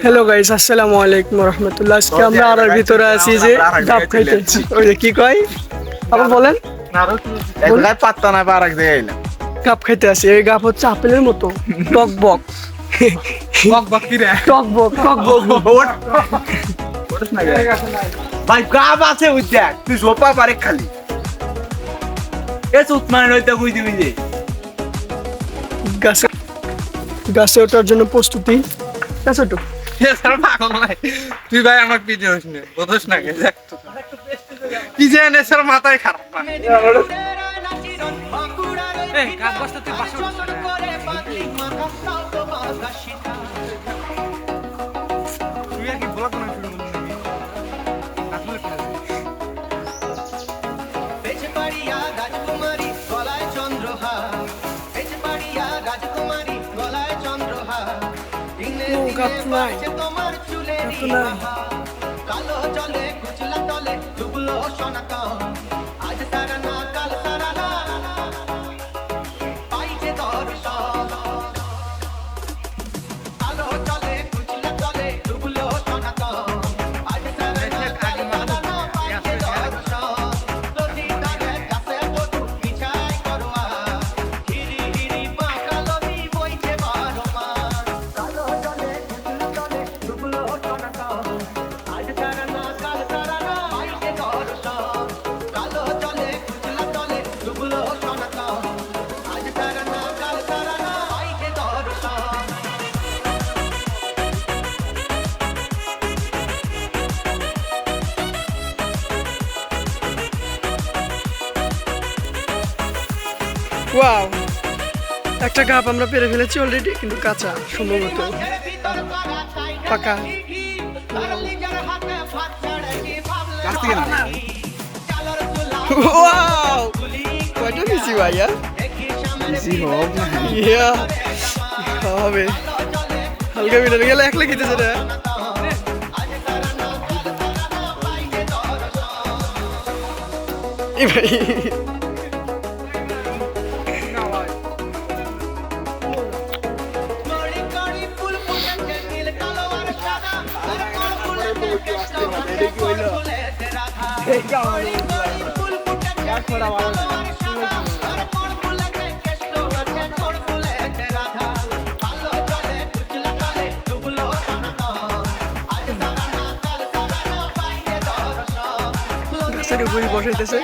Hello guys, আসসালামু আলাইকুম রাহমাতুল্লাহ। আজকে আমরা আর ভিতরে আছি যে ডাব খাইতে। ওই যে কি কয় আবার বলেন, এগুলাই পাত্তা না পারাক দিয়ে এলাম গাব খাইতে আছি। এই গাব হচ্ছে আপেলের মতো টক বক, বক বক কি রে টক বক, টক বক। ওঠস না ভাই গাব আছে ওই দেখ তুই ঝোপা পারে খালি এ উৎমান হইতে বুঝি বুঝি গাছে গাছে ওঠার জন্য প্রস্তুতি। গাছে ওঠো। তুই ভাই আমার পিঠে হইস না বোঝস না কে দেখ তো কি জানে স্যার মাথায় খারাপ এই গাব বসতে তুই পাশে তুই আর কি ব্লগ বানানো শুরু করলি নাকি আসলে খেলা বেঁচে পাড়িয়া রাজকুমারী গলায় চন্দ্রহার, বেঁচে পাড়িয়া রাজকুমারী গলায় চন্দ্রহার, দিনে দিনে বাড়ছে তোমার চুলেরই বাহার, কালো জলে কুচলা তলে ডুবলো সনাতন, আজ সারা না কাল সারা না পাইছে দর্শন, কালো জলে কুচলা তলে ডুবলো সনাতন, আজ সারা না কাল সারা না পাইছে দর্শন, লতিকারে কাছে বধু মিছাই করোয়া, হিরি হিরি পাকা লতি বইছে বারোমার, কালো জলে কুচলা তলে ডুবলো সনাতন, আজ সারা না কাল সারা না পাইছে দর্শন, কালো জলে কুচলা তলে ডুবলো সনাতন, আজ সারা না কাল সারা না পাইছে দর্শন। ওয়াও, একটা গাব আমরা পেরে ফেলেছি অলরেডি, কিন্তু কাঁচা সম্ভবত। পাকা। ওয়াও, কয়টা নিছি ভাইয়া? ইয়া, হবে হালকা মিটারে গেলে একলা খেতেছে না। এই ভাই গাছের উপরই বসাইতেছে।